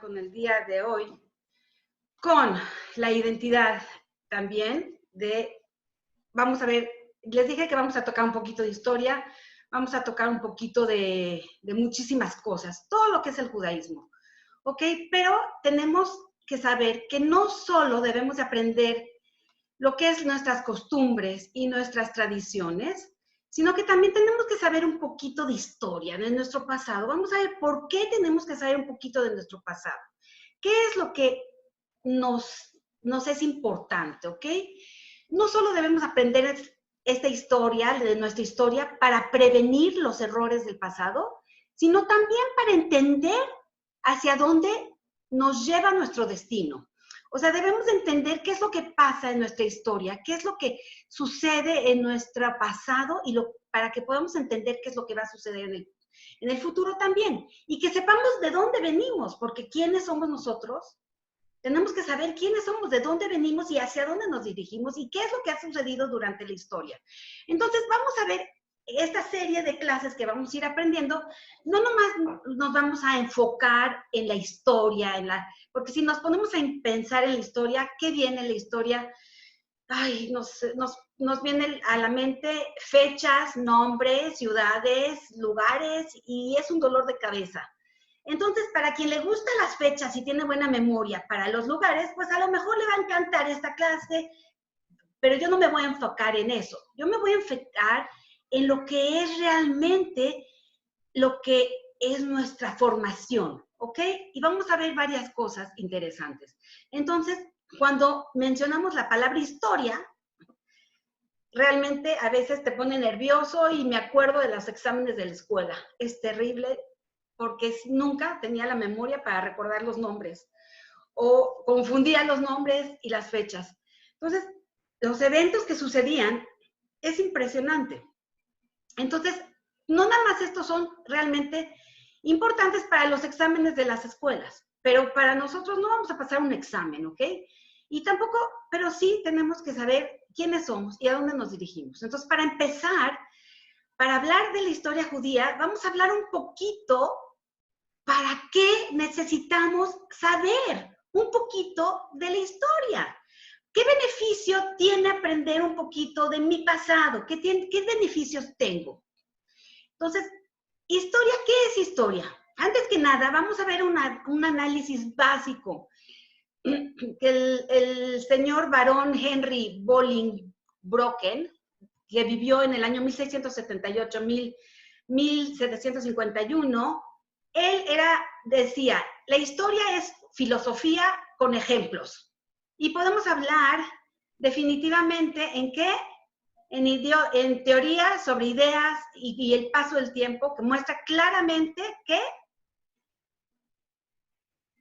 con el día de hoy, con la identidad también vamos a ver, les dije que vamos a tocar un poquito de historia, vamos a tocar un poquito de muchísimas cosas, todo lo que es el judaísmo, ¿ok? Pero tenemos que saber que no solo debemos de aprender lo que es nuestras costumbres y nuestras tradiciones, sino que también tenemos que saber un poquito de historia, de nuestro pasado. Vamos a ver por qué tenemos que saber un poquito de nuestro pasado. ¿Qué es lo que nos es importante, ok? No solo debemos aprender esta historia, de nuestra historia, para prevenir los errores del pasado, sino también para entender hacia dónde nos lleva nuestro destino. O sea, debemos entender qué es lo que pasa en nuestra historia, qué es lo que sucede en nuestro pasado para que podamos entender qué es lo que va a suceder en el futuro también. Y que sepamos de dónde venimos, porque ¿quiénes somos nosotros? Tenemos que saber quiénes somos, de dónde venimos y hacia dónde nos dirigimos y qué es lo que ha sucedido durante la historia. Entonces, vamos a ver esta serie de clases que vamos a ir aprendiendo. No nomás nos vamos a enfocar en la historia, porque si nos ponemos a pensar en la historia, ¿qué viene en la historia? Ay, nos viene a la mente fechas, nombres, ciudades, lugares, y es un dolor de cabeza. Entonces, para quien le gustan las fechas y tiene buena memoria para los lugares, pues a lo mejor le va a encantar esta clase, pero yo no me voy a enfocar en eso. Yo me voy a enfocar en lo que es realmente lo que es nuestra formación, ¿ok? Y vamos a ver varias cosas interesantes. Entonces, cuando mencionamos la palabra historia, realmente a veces te pone nervioso y me acuerdo de los exámenes de la escuela. Es terrible porque nunca tenía la memoria para recordar los nombres o confundía los nombres y las fechas. Entonces, los eventos que sucedían es impresionante. Entonces, no nada más estos son realmente importantes para los exámenes de las escuelas, pero para nosotros no vamos a pasar un examen, ¿ok? Y tampoco, pero sí tenemos que saber quiénes somos y a dónde nos dirigimos. Entonces, para empezar, para hablar de la historia judía, vamos a hablar un poquito para qué necesitamos saber un poquito de la historia. ¿Qué beneficio tiene aprender un poquito de mi pasado? ¿Qué beneficios tengo? Entonces, ¿historia qué es historia? Antes que nada, vamos a ver un análisis básico que el señor barón Henry Bolingbroken, que vivió en el año 1678-1751, él decía, la historia es filosofía con ejemplos. Y podemos hablar definitivamente en qué, en teoría sobre ideas y el paso del tiempo, que muestra claramente que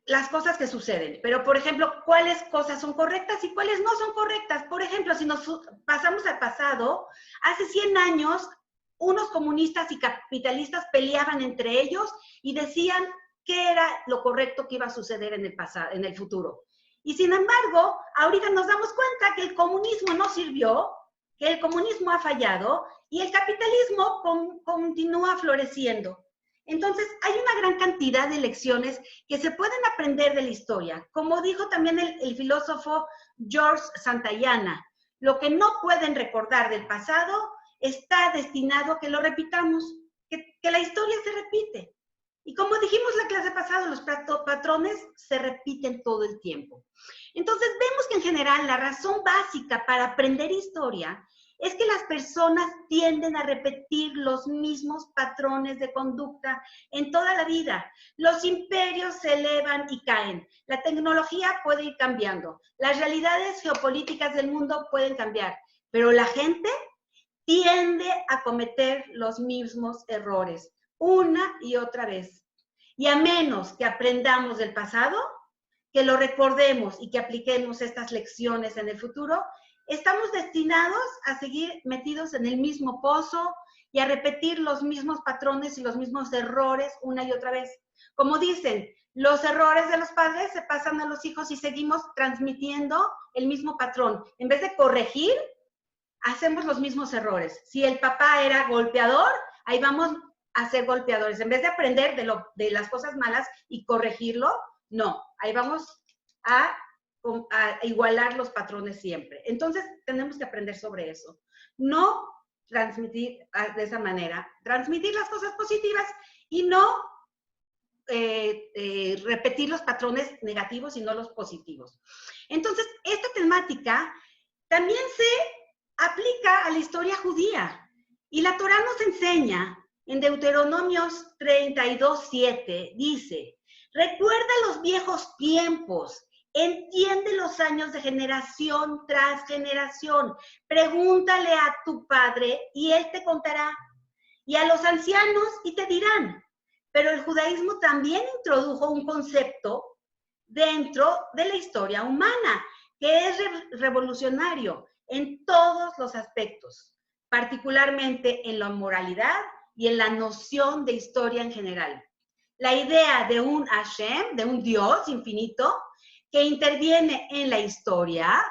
las cosas que suceden. Pero, por ejemplo, ¿cuáles cosas son correctas y cuáles no son correctas? Por ejemplo, si nos pasamos al pasado, hace 100 años, unos comunistas y capitalistas peleaban entre ellos y decían qué era lo correcto que iba a suceder en el pasado, en el futuro. Y sin embargo, ahorita nos damos cuenta que el comunismo no sirvió, que el comunismo ha fallado y el capitalismo continúa floreciendo. Entonces, hay una gran cantidad de lecciones que se pueden aprender de la historia. Como dijo también el filósofo George Santayana, lo que no pueden recordar del pasado está destinado a que lo repitamos, que la historia se repite. Y como dijimos la clase pasada, los patrones se repiten todo el tiempo. Entonces, vemos que en general la razón básica para aprender historia es que las personas tienden a repetir los mismos patrones de conducta en toda la vida. Los imperios se elevan y caen. La tecnología puede ir cambiando. Las realidades geopolíticas del mundo pueden cambiar. Pero la gente tiende a cometer los mismos errores una y otra vez. Y a menos que aprendamos del pasado, que lo recordemos y que apliquemos estas lecciones en el futuro, estamos destinados a seguir metidos en el mismo pozo y a repetir los mismos patrones y los mismos errores una y otra vez. Como dicen, los errores de los padres se pasan a los hijos y seguimos transmitiendo el mismo patrón. En vez de corregir, hacemos los mismos errores. Si el papá era golpeador, ahí vamos a ser golpeadores. En vez de aprender de las cosas malas y corregirlo, No, ahí vamos a igualar los patrones siempre. Entonces, tenemos que aprender sobre eso. No transmitir de esa manera, transmitir las cosas positivas y no repetir los patrones negativos y no los positivos. Entonces, esta temática también se aplica a la historia judía. Y la Torá nos enseña en Deuteronomios 32:7, dice, recuerda los viejos tiempos, entiende los años de generación tras generación, pregúntale a tu padre y él te contará, y a los ancianos y te dirán. Pero el judaísmo también introdujo un concepto dentro de la historia humana, que es revolucionario en todos los aspectos, particularmente en la moralidad y en la noción de historia en general. La idea de un Hashem, de un Dios infinito, que interviene en la historia,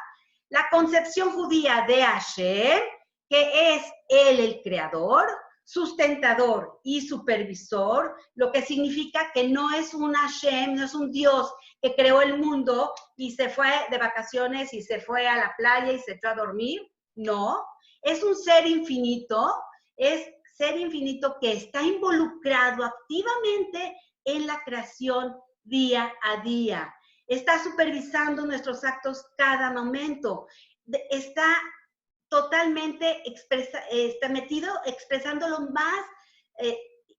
la concepción judía de Hashem, que es él el creador, sustentador y supervisor, lo que significa que no es un Hashem, no es un Dios que creó el mundo y se fue de vacaciones y se fue a la playa y se fue a dormir. No, es un ser infinito, es ser infinito que está involucrado activamente en la creación día a día. Está supervisando nuestros actos cada momento. Está totalmente está metido expresándolo más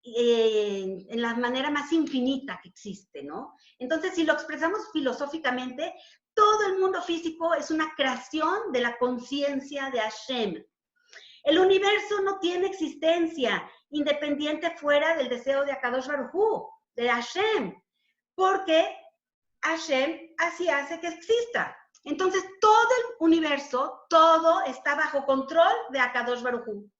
en la manera más infinita que existe, ¿no? Entonces, si lo expresamos filosóficamente, todo el mundo físico es una creación de la conciencia de Hashem. El universo no tiene existencia independiente fuera del deseo de Akadosh Baruj Hu, de Hashem, porque Hashem así hace que exista. Entonces, todo el universo, todo está bajo control de Akadosh Baruj Hu.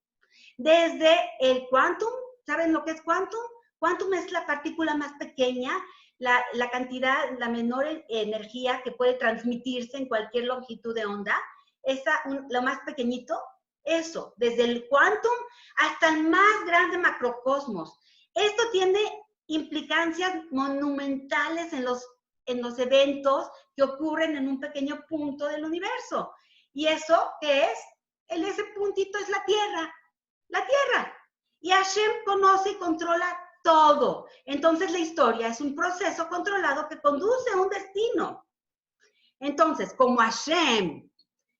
Desde el quantum, ¿saben lo que es quantum? Quantum es la partícula más pequeña, la cantidad, la menor energía que puede transmitirse en cualquier longitud de onda. Lo más pequeñito, eso, desde el quantum hasta el más grande macrocosmos. Esto tiene implicancias monumentales en los eventos que ocurren en un pequeño punto del universo. ¿Y eso qué es? Ese puntito es la Tierra. La Tierra. Y Hashem conoce y controla todo. Entonces la historia es un proceso controlado que conduce a un destino. Entonces, como Hashem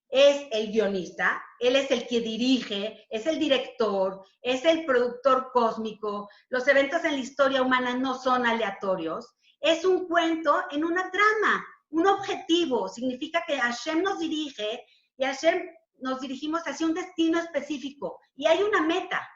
es el guionista, él es el que dirige, es el director, es el productor cósmico, los eventos en la historia humana no son aleatorios, es un cuento en una trama, un objetivo, significa que Hashem nos dirige y Hashem nos dirigimos hacia un destino específico y hay una meta.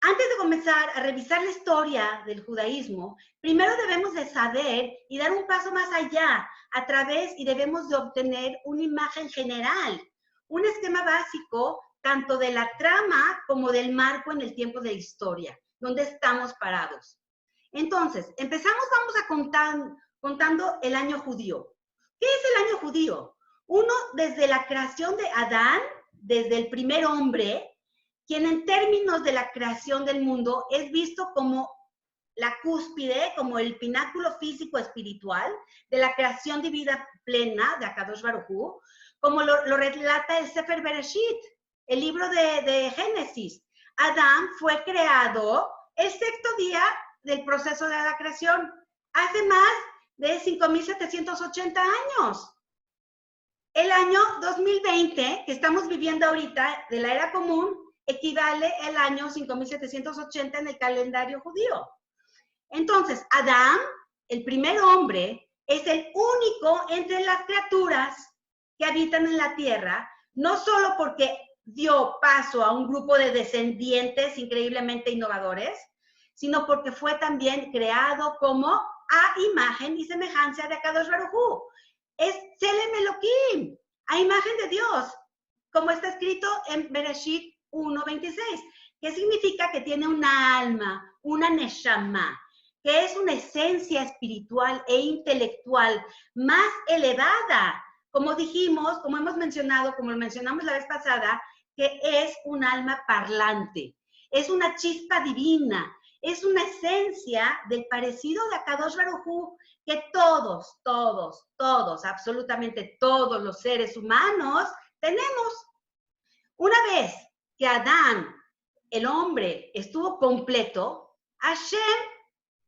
Antes de comenzar a revisar la historia del judaísmo, primero debemos de saber y dar un paso más allá a través y debemos de obtener una imagen general, un esquema básico tanto de la trama como del marco en el tiempo de la historia, donde estamos parados. Entonces, vamos a contando el año judío. ¿Qué es el año judío? Uno, desde la creación de Adán, desde el primer hombre, quien en términos de la creación del mundo es visto como la cúspide, como el pináculo físico espiritual de la creación de vida plena de Akadosh Baruj Hu, como lo relata el Sefer Bereshit, el libro de Génesis. Adán fue creado el sexto día del proceso de la creación, hace más de 5,780 años. El año 2020, que estamos viviendo ahorita, de la era común, equivale al año 5,780 en el calendario judío. Entonces, Adán, el primer hombre, es el único entre las criaturas que habitan en la tierra, no solo porque dio paso a un grupo de descendientes increíblemente innovadores, sino porque fue también creado como a imagen y semejanza de Akadosh Baruj Hu. Es Tselem Elohim, a imagen de Dios, como está escrito en Bereshit 1:26, que significa que tiene una alma, una neshama, que es una esencia espiritual e intelectual más elevada, como dijimos, como hemos mencionado, como lo mencionamos la vez pasada, que es un alma parlante, es una chispa divina, es una esencia del parecido de Akadosh Baruj Hu, que todos, absolutamente todos los seres humanos tenemos. Una vez que Adán, el hombre, estuvo completo, Hashem,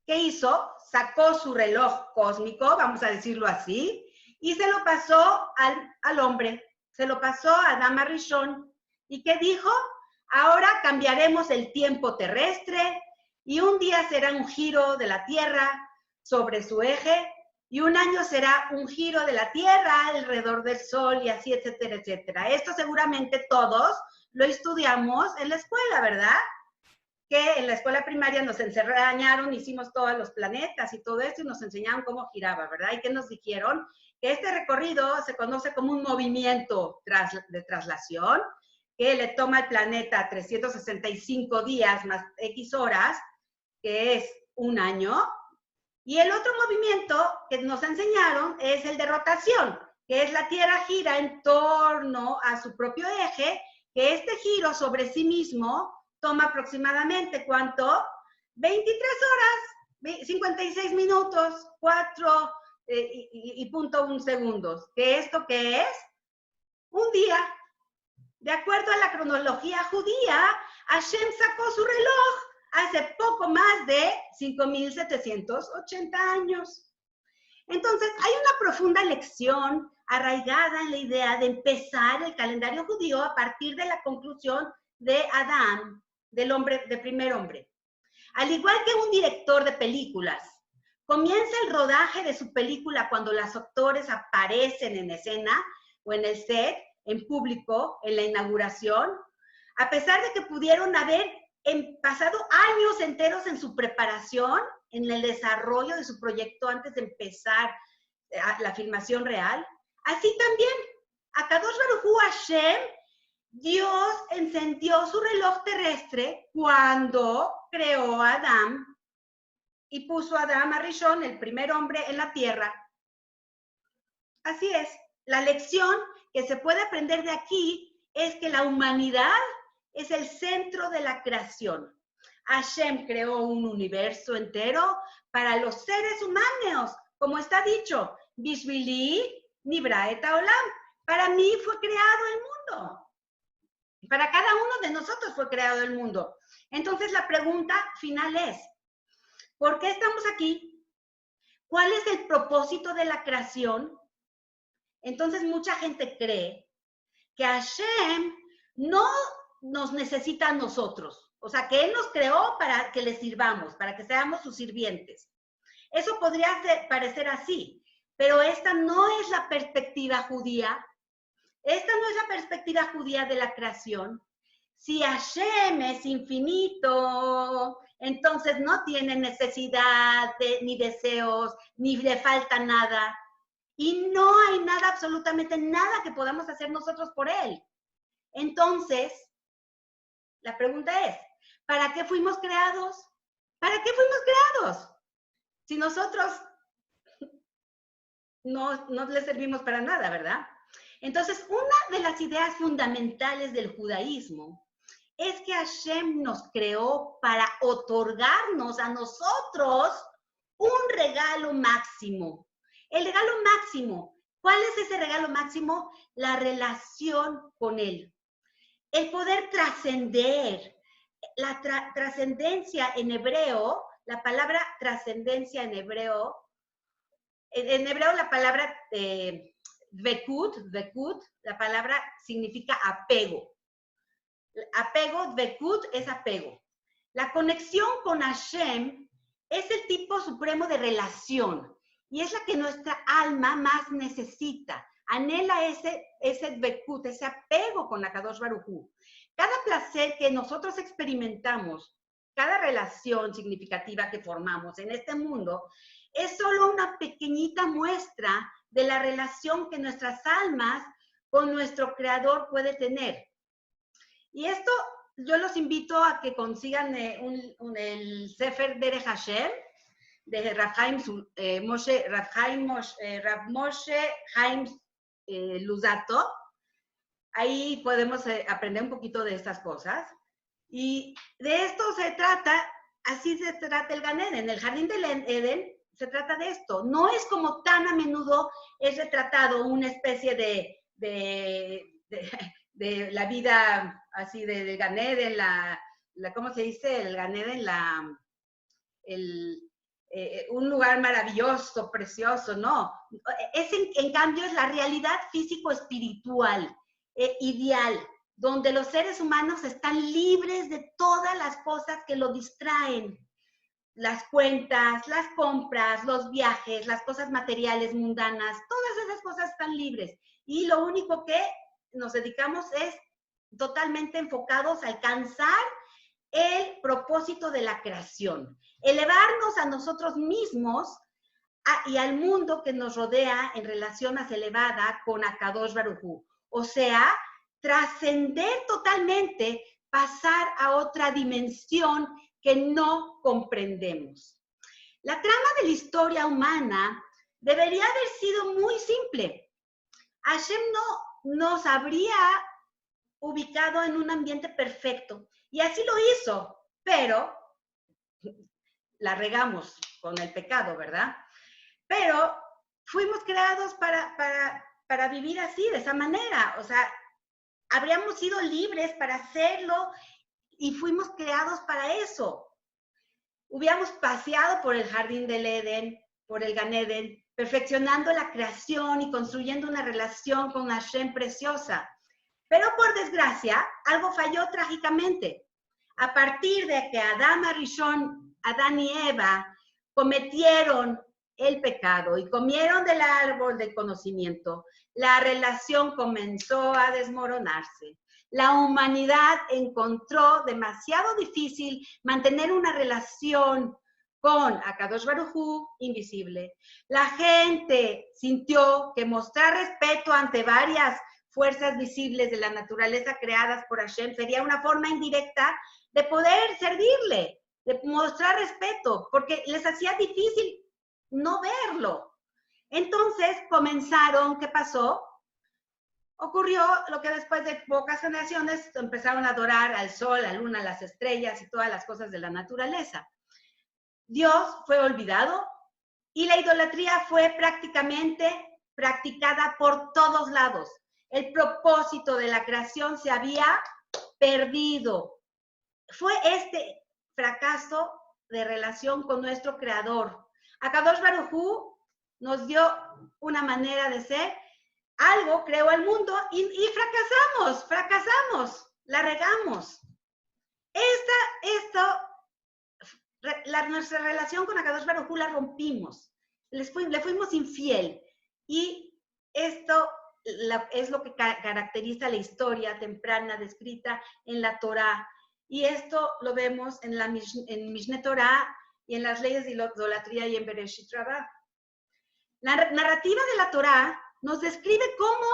¿qué hizo? Sacó su reloj cósmico, vamos a decirlo así, y se lo pasó al hombre, se lo pasó a Adán Arishon. ¿Y qué dijo? Ahora cambiaremos el tiempo terrestre y un día será un giro de la Tierra sobre su eje y un año será un giro de la Tierra alrededor del Sol y así, etcétera, etcétera. Esto seguramente todos lo estudiamos en la escuela, ¿verdad? Que en la escuela primaria nos enseñaron, hicimos todos los planetas y todo esto y nos enseñaron cómo giraba, ¿verdad? Y que nos dijeron que este recorrido se conoce como un movimiento de traslación, que le toma al planeta 365 días más X horas, que es un año. Y el otro movimiento que nos enseñaron es el de rotación, que es la Tierra gira en torno a su propio eje, que este giro sobre sí mismo toma aproximadamente, ¿cuánto? 23 horas, 56 minutos, 4 y punto 1 segundos. ¿Que esto qué es? Un día. De acuerdo a la cronología judía, Hashem sacó su reloj hace poco más de 5.780 años. Entonces, hay una profunda lección arraigada en la idea de empezar el calendario judío a partir de la conclusión de Adán, del primer hombre. Al igual que un director de películas comienza el rodaje de su película cuando los actores aparecen en escena o en el set, en público, en la inauguración, a pesar de que pudieron haber pasado años enteros en su preparación, en el desarrollo de su proyecto antes de empezar la filmación real. Así también, a Kadosh Baruj Hu Hashem, Dios encendió su reloj terrestre cuando creó a Adán y puso a Adán Arishon, el primer hombre en la tierra. Así es, la lección que se puede aprender de aquí es que la humanidad es el centro de la creación. Hashem creó un universo entero para los seres humanos, como está dicho, Bishvili Nibra et Haolam. Para mí fue creado el mundo. Para cada uno de nosotros fue creado el mundo. Entonces la pregunta final es, ¿por qué estamos aquí? ¿Cuál es el propósito de la creación? Entonces mucha gente cree que Hashem no nos necesita a nosotros. O sea, que Él nos creó para que le sirvamos, para que seamos sus sirvientes. Eso podría parecer así, pero esta no es la perspectiva judía. Esta no es la perspectiva judía de la creación. Si Hashem es infinito, entonces no tiene necesidad ni deseos, ni le falta nada. Y no hay nada, absolutamente nada que podamos hacer nosotros por Él. Entonces, la pregunta es, ¿para qué fuimos creados? ¿Para qué fuimos creados? Si nosotros no le servimos para nada, ¿verdad? Entonces, una de las ideas fundamentales del judaísmo es que Hashem nos creó para otorgarnos a nosotros un regalo máximo. El regalo máximo, ¿cuál es ese regalo máximo? La relación con Él. El poder trascender. La trascendencia en hebreo, la palabra trascendencia en hebreo la palabra dvekut, la palabra significa apego. Apego, dvekut es apego. La conexión con Hashem es el tipo supremo de relación y es la que nuestra alma más necesita. Anhela ese dvekut, ese apego con la Kadosh Baruj Hu. Cada placer que nosotros experimentamos, cada relación significativa que formamos en este mundo, es solo una pequeñita muestra de la relación que nuestras almas con nuestro Creador puede tener. Y esto yo los invito a que consigan el Sefer Derech Hashem de Rav Moshe Haim Luzzatto. Ahí podemos aprender un poquito de estas cosas. Y de esto se trata, así se trata el Gan Eden. El jardín del Edén se trata de esto. No es como tan a menudo es retratado una especie de la vida así de Gan Eden, ¿cómo se dice? El Gan Eden, un lugar maravilloso, precioso, no. En cambio, es la realidad físico-espiritual, ideal, donde los seres humanos están libres de todas las cosas que lo distraen. Las cuentas, las compras, los viajes, las cosas materiales mundanas, todas esas cosas están libres. Y lo único que nos dedicamos es totalmente enfocados a alcanzar el propósito de la creación, elevarnos a nosotros mismos y al mundo que nos rodea en relación más elevada con Akadosh Baruj Hu. O sea, trascender totalmente, pasar a otra dimensión que no comprendemos. La trama de la historia humana debería haber sido muy simple. Hashem no nos habría ubicado en un ambiente perfecto, y así lo hizo, pero la regamos con el pecado, ¿verdad? Pero fuimos creados para vivir así, de esa manera. O sea, habríamos sido libres para hacerlo y fuimos creados para eso. Hubiéramos paseado por el jardín del Edén, por el Gan Eden, perfeccionando la creación y construyendo una relación con Hashem preciosa. Pero por desgracia, algo falló trágicamente. A partir de que Adán y Eva cometieron el pecado y comieron del árbol del conocimiento, la relación comenzó a desmoronarse. La humanidad encontró demasiado difícil mantener una relación con Akadosh Baruj Hu invisible. La gente sintió que mostrar respeto ante varias fuerzas visibles de la naturaleza creadas por Hashem sería una forma indirecta de poder servirle, de mostrar respeto, porque les hacía difícil no verlo. Entonces comenzaron, ¿qué pasó? Ocurrió lo que después de pocas generaciones empezaron a adorar al sol, a la luna, las estrellas y todas las cosas de la naturaleza. Dios fue olvidado y la idolatría fue prácticamente practicada por todos lados. El propósito de la creación se había perdido. Fue este fracaso de relación con nuestro Creador. Akadosh Baruj Hu nos dio una manera de ser, algo creó el mundo y fracasamos, la regamos. Nuestra relación con Akadosh Baruj Hu la rompimos, le fuimos infiel, y esto es lo que caracteriza la historia temprana descrita en la Torá, y esto lo vemos en Mishneh Torah y en las leyes de idolatría y en Bereshit Rabbah. La narrativa de la Torá nos describe cómo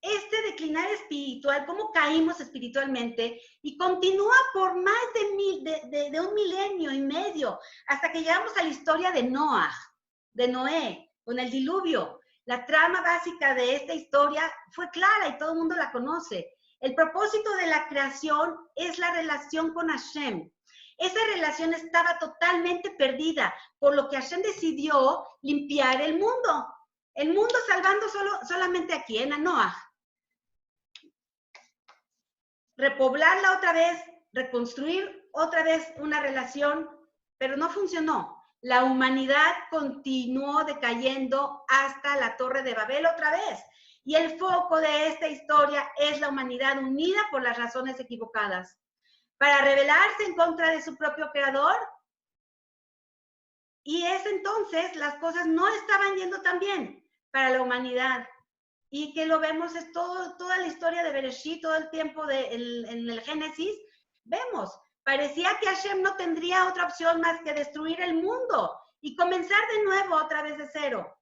este declinar espiritual, cómo caímos espiritualmente, y continúa por más de un milenio y medio, hasta que llegamos a la historia de Noé, con el diluvio. La trama básica de esta historia fue clara y todo el mundo la conoce. El propósito de la creación es la relación con Hashem. Esa relación estaba totalmente perdida, por lo que Hashem decidió limpiar el mundo. El mundo salvando solamente a quién, a Noah. Repoblarla otra vez, reconstruir otra vez una relación, pero no funcionó. La humanidad continuó decayendo hasta la Torre de Babel otra vez. Y el foco de esta historia es la humanidad unida por las razones equivocadas, para rebelarse en contra de su propio creador. Y es entonces las cosas no estaban yendo tan bien para la humanidad. Y que lo vemos es toda la historia de Bereshit, todo el tiempo en el Génesis, vemos, parecía que Hashem no tendría otra opción más que destruir el mundo y comenzar de nuevo otra vez de cero.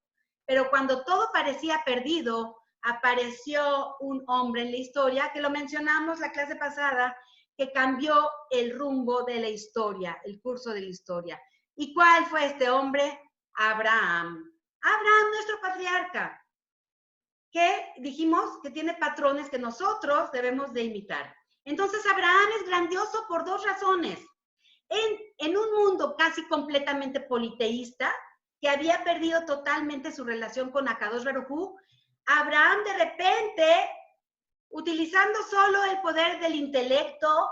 Pero cuando todo parecía perdido, apareció un hombre en la historia, que lo mencionamos la clase pasada, que cambió el rumbo de la historia, el curso de la historia. ¿Y cuál fue este hombre? Abraham. Abraham, nuestro patriarca, que dijimos que tiene patrones que nosotros debemos de imitar. Entonces, Abraham es grandioso por dos razones. En un mundo casi completamente politeísta, que había perdido totalmente su relación con Akadosh Baruj Hu, Abraham de repente, utilizando solo el poder del intelecto,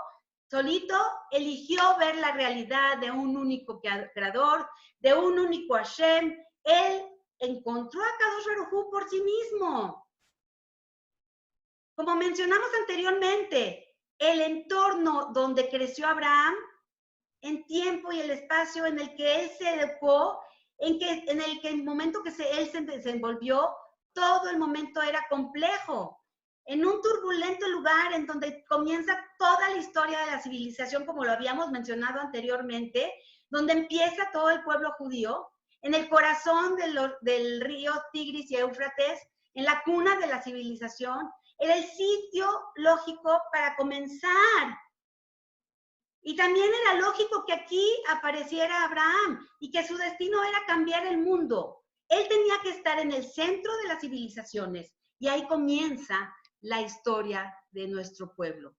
solito eligió ver la realidad de un único creador, de un único Hashem. Él encontró a Kadosh Baruj Hu por sí mismo. Como mencionamos anteriormente, el entorno donde creció Abraham, en tiempo y el espacio en el que él se educó, en el momento que él se desenvolvió, todo el momento era complejo. En un turbulento lugar en donde comienza toda la historia de la civilización, como lo habíamos mencionado anteriormente, donde empieza todo el pueblo judío, en el corazón del río Tigris y Éufrates, en la cuna de la civilización, era el sitio lógico para comenzar. Y también era lógico que aquí apareciera Abraham y que su destino era cambiar el mundo. Él tenía que estar en el centro de las civilizaciones y ahí comienza la historia de nuestro pueblo.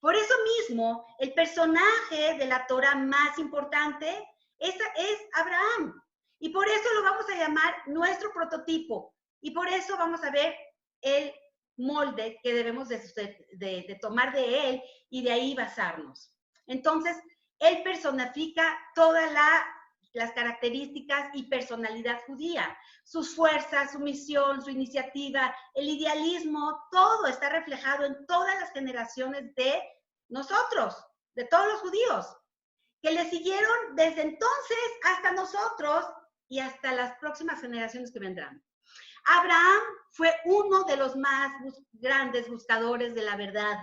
Por eso mismo, el personaje de la Torah más importante es Abraham. Y por eso lo vamos a llamar nuestro prototipo. Y por eso vamos a ver el molde que debemos de tomar de él y de ahí basarnos. Entonces, él personifica todas las características y personalidad judía, sus fuerzas, su misión, su iniciativa, el idealismo, todo está reflejado en todas las generaciones de nosotros, de todos los judíos, que le siguieron desde entonces hasta nosotros y hasta las próximas generaciones que vendrán. Abraham fue uno de los más grandes buscadores de la verdad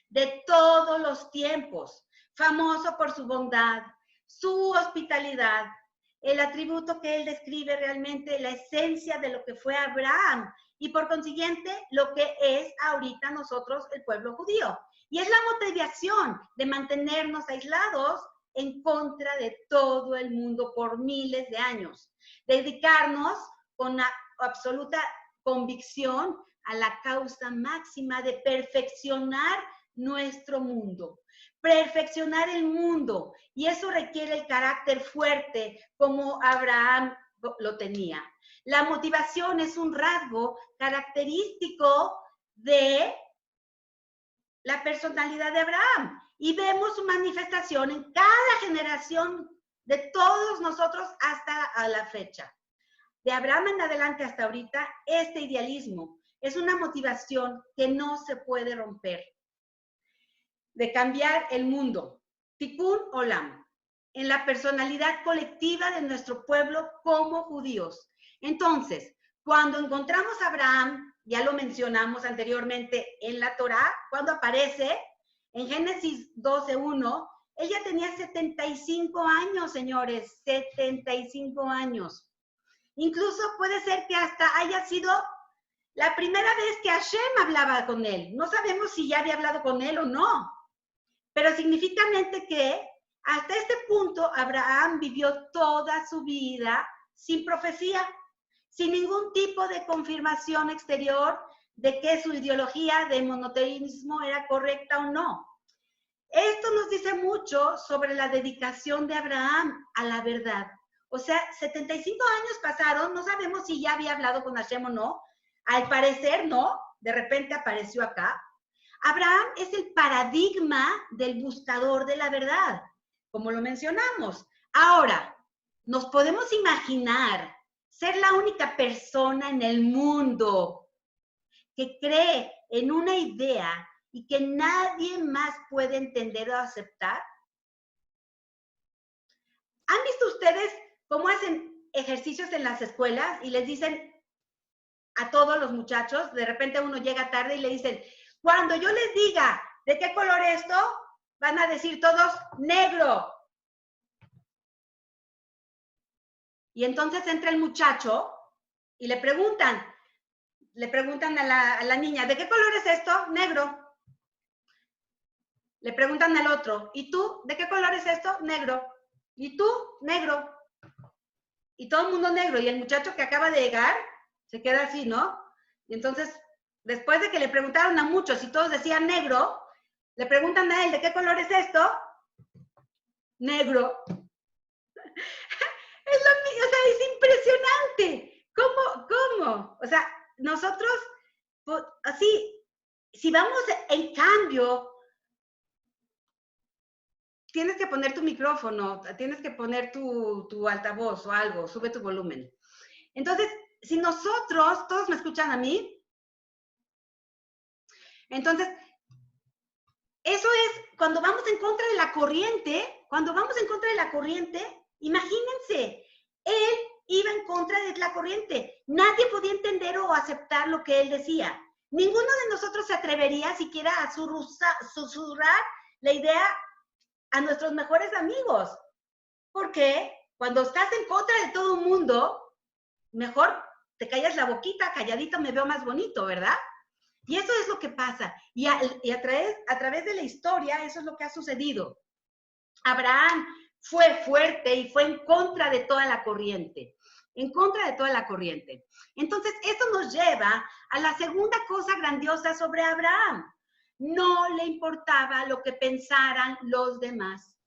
de todos los tiempos, famoso por su bondad, su hospitalidad, el atributo que él describe realmente, la esencia de lo que fue Abraham y por consiguiente lo que es ahorita nosotros el pueblo judío. Y es la motivación de mantenernos aislados en contra de todo el mundo por miles de años, dedicarnos con absoluta convicción a la causa máxima de perfeccionar nuestro mundo, perfeccionar el mundo, y eso requiere el carácter fuerte como Abraham lo tenía. La motivación es un rasgo característico de la personalidad de Abraham y vemos su manifestación en cada generación de todos nosotros hasta a la fecha. De Abraham en adelante hasta ahorita, este idealismo es una motivación que no se puede romper, de cambiar el mundo, Tikkun Olam, en la personalidad colectiva de nuestro pueblo como judíos. Entonces, cuando encontramos a Abraham, ya lo mencionamos anteriormente en la Torá, cuando aparece en Génesis 12:1, él ya tenía 75 años, señores, 75 años. Incluso puede ser que hasta haya sido la primera vez que Hashem hablaba con él. No sabemos si ya había hablado con él o no, pero significa que hasta este punto Abraham vivió toda su vida sin profecía, sin ningún tipo de confirmación exterior de que su ideología de monoteísmo era correcta o no. Esto nos dice mucho sobre la dedicación de Abraham a la verdad. O sea, 75 años pasaron, no sabemos si ya había hablado con Hashem o no. Al parecer, no, de repente apareció acá. Abraham es el paradigma del buscador de la verdad, como lo mencionamos. Ahora, nos podemos imaginar ser la única persona en el mundo que cree en una idea y que nadie más puede entender o aceptar. ¿Han visto ustedes cómo hacen ejercicios en las escuelas y les dicen a todos los muchachos, de repente uno llega tarde y le dicen, cuando yo les diga de qué color es esto, van a decir todos negro? Y entonces entra el muchacho y le preguntan a la niña, ¿de qué color es esto? Negro. Le preguntan al otro, ¿y tú? ¿De qué color es esto? Negro. ¿Y tú? Negro. Y todo el mundo negro. Y el muchacho que acaba de llegar se queda así, ¿no? Y entonces, después de que le preguntaron a muchos y todos decían negro, le preguntan a él, ¿de qué color es esto? Negro. O sea, es impresionante. ¿Cómo? O sea, nosotros, así, si vamos en cambio, tienes que poner tu micrófono, tienes que poner tu altavoz o algo, sube tu volumen. Entonces, si nosotros, todos me escuchan a mí, entonces, eso es cuando vamos en contra de la corriente, imagínense, él iba en contra de la corriente. Nadie podía entender o aceptar lo que él decía. Ninguno de nosotros se atrevería siquiera a susurrar la idea a nuestros mejores amigos. Porque cuando estás en contra de todo el mundo, mejor te callas la boquita, calladito me veo más bonito, ¿verdad? Y eso es lo que pasa. Y a través de la historia, eso es lo que ha sucedido. Abraham fue fuerte y fue en contra de toda la corriente. En contra de toda la corriente. Entonces, esto nos lleva a la segunda cosa grandiosa sobre Abraham. No le importaba lo que pensaran los demás.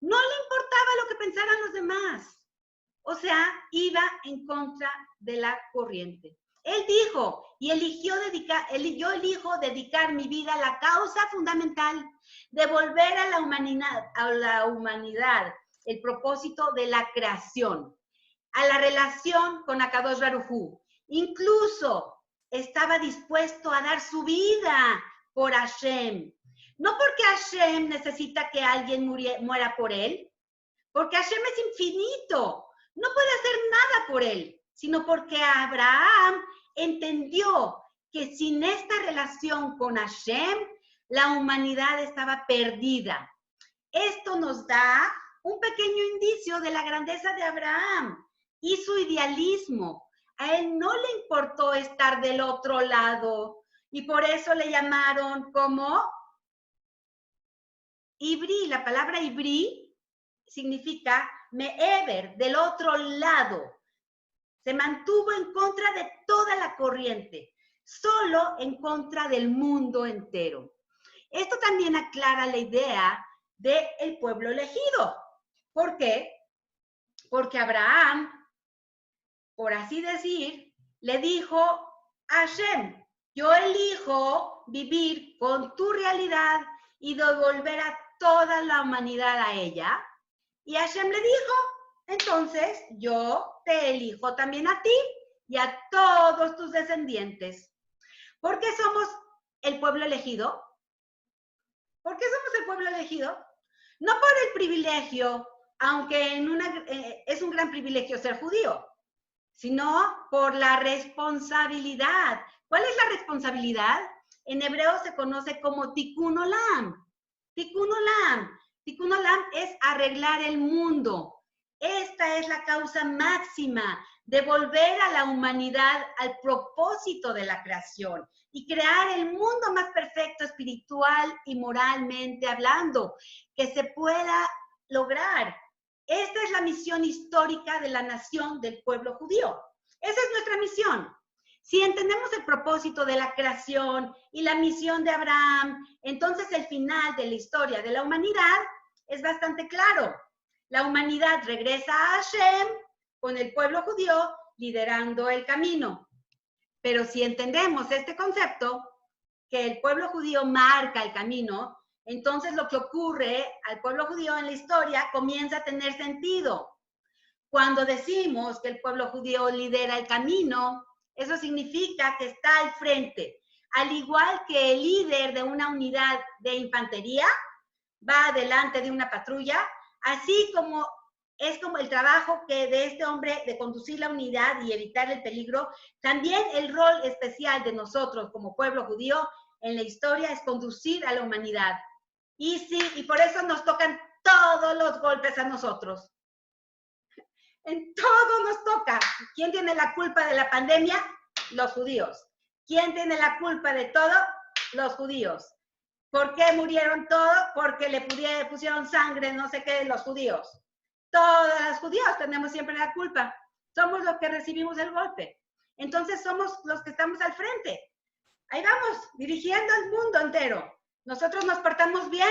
No le importaba lo que pensaran los demás. O sea, iba en contra de la corriente. Él dijo, yo elijo dedicar mi vida a la causa fundamental, devolver a la humanidad el propósito de la creación, a la relación con Akadosh Baruj Hu. Incluso estaba dispuesto a dar su vida por Hashem. No porque Hashem necesita que alguien muera por él, porque Hashem es infinito, no puede hacer nada por él, sino porque Abraham entendió que sin esta relación con Hashem, la humanidad estaba perdida. Esto nos da un pequeño indicio de la grandeza de Abraham y su idealismo. A él no le importó estar del otro lado y por eso le llamaron como Ibrí. La palabra Ibrí significa me'ever, del otro lado. Se mantuvo en contra de toda la corriente, solo en contra del mundo entero. Esto también aclara la idea del pueblo elegido. ¿Por qué? Porque Abraham, por así decir, le dijo a Hashem, yo elijo vivir con tu realidad y devolver a toda la humanidad a ella. Y Hashem le dijo, entonces yo te elijo también a ti y a todos tus descendientes. ¿Por qué somos el pueblo elegido? ¿Por qué somos el pueblo elegido? No por el privilegio, aunque es un gran privilegio ser judío, sino por la responsabilidad. ¿Cuál es la responsabilidad? En hebreo se conoce como tikkun olam. Tikkun olam. Tikkun olam es arreglar el mundo. Esta es la causa máxima de volver a la humanidad al propósito de la creación y crear el mundo más perfecto espiritual y moralmente hablando que se pueda lograr. Esta es la misión histórica de la nación del pueblo judío. Esa es nuestra misión. Si entendemos el propósito de la creación y la misión de Abraham, entonces el final de la historia de la humanidad es bastante claro. La humanidad regresa a Hashem con el pueblo judío liderando el camino. Pero si entendemos este concepto, que el pueblo judío marca el camino, entonces lo que ocurre al pueblo judío en la historia comienza a tener sentido. Cuando decimos que el pueblo judío lidera el camino, eso significa que está al frente. Al igual que el líder de una unidad de infantería va delante de una patrulla, así como es como el trabajo que de este hombre de conducir la unidad y evitar el peligro, también el rol especial de nosotros como pueblo judío en la historia es conducir a la humanidad. Y sí, y por eso nos tocan todos los golpes a nosotros. En todo nos toca. ¿Quién tiene la culpa de la pandemia? Los judíos. ¿Quién tiene la culpa de todo? Los judíos. ¿Por qué murieron todos? Porque le pusieron sangre, no sé qué, los judíos. Todos los judíos tenemos siempre la culpa. Somos los que recibimos el golpe. Entonces somos los que estamos al frente. Ahí vamos, dirigiendo el mundo entero. Nosotros nos portamos bien,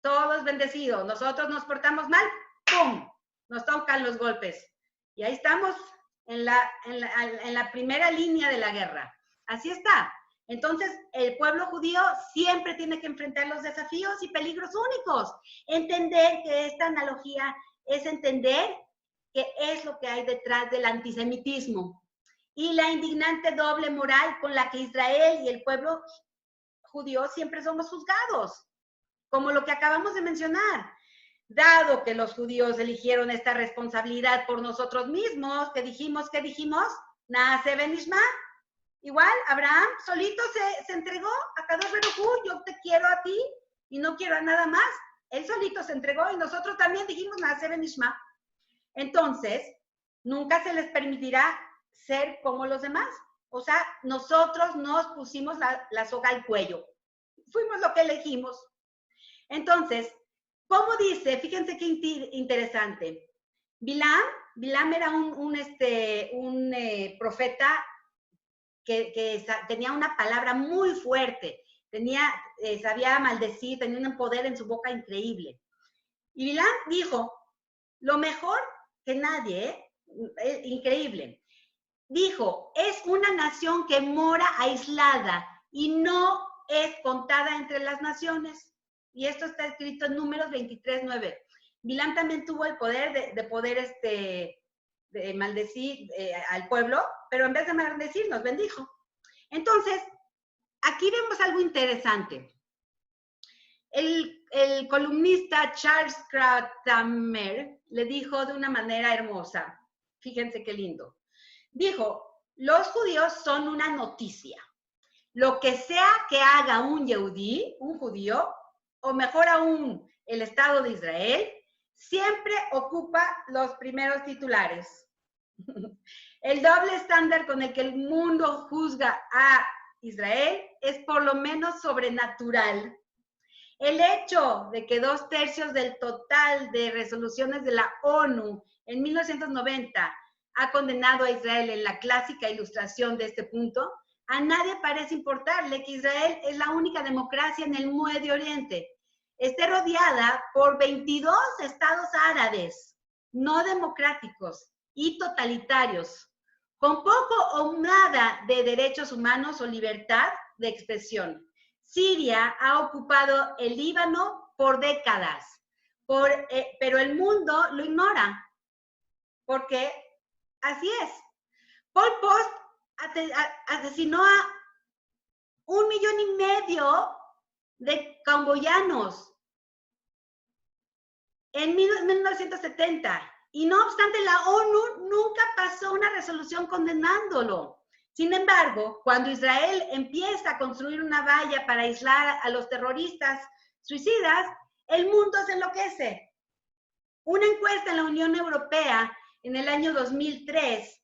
todos bendecidos. Nosotros nos portamos mal, ¡pum! nos tocan los golpes. Y ahí estamos en la primera línea de la guerra. Así está. Entonces, el pueblo judío siempre tiene que enfrentar los desafíos y peligros únicos. Entender que esta analogía es entender qué es lo que hay detrás del antisemitismo y la indignante doble moral con la que Israel y el pueblo judío siempre somos juzgados, como lo que acabamos de mencionar. Dado que los judíos eligieron esta responsabilidad por nosotros mismos, ¿qué dijimos? Naase Benishma. Igual, Abraham solito se entregó a Kadosh Baruj Hu, yo te quiero a ti y no quiero a nada más. Él solito se entregó y nosotros también dijimos Naase Benishma. Entonces, nunca se les permitirá ser como los demás. O sea, nosotros nos pusimos la soga al cuello. Fuimos lo que elegimos. Entonces, ¿cómo dice? Fíjense qué interesante. Bilam era un profeta que tenía una palabra muy fuerte, sabía maldecir, tenía un poder en su boca increíble. Y Bilam dijo, lo mejor que nadie, increíble, dijo, es una nación que mora aislada y no es contada entre las naciones. Y esto está escrito en Números 23:9. Bilam también tuvo el poder de poder de maldecir al pueblo, pero en vez de maldecir, nos bendijo. Entonces, aquí vemos algo interesante. El columnista Charles Kramer le dijo de una manera hermosa, fíjense qué lindo, dijo, los judíos son una noticia. Lo que sea que haga un yehudí, un judío, o mejor aún, el Estado de Israel, siempre ocupa los primeros titulares. El doble estándar con el que el mundo juzga a Israel es por lo menos sobrenatural. El hecho de que 2/3 del total de resoluciones de la ONU en 1990 ha condenado a Israel en la clásica ilustración de este punto, a nadie parece importarle que Israel es la única democracia en el Medio Oriente. Esté rodeada por 22 estados árabes no democráticos y totalitarios, con poco o nada de derechos humanos o libertad de expresión. Siria ha ocupado el Líbano por décadas, pero el mundo lo ignora, porque así es. Pol Pot asesinó a 1,5 millones de camboyanos en 1970. Y no obstante, la ONU nunca pasó una resolución condenándolo. Sin embargo, cuando Israel empieza a construir una valla para aislar a los terroristas suicidas, el mundo se enloquece. Una encuesta en la Unión Europea en el año 2003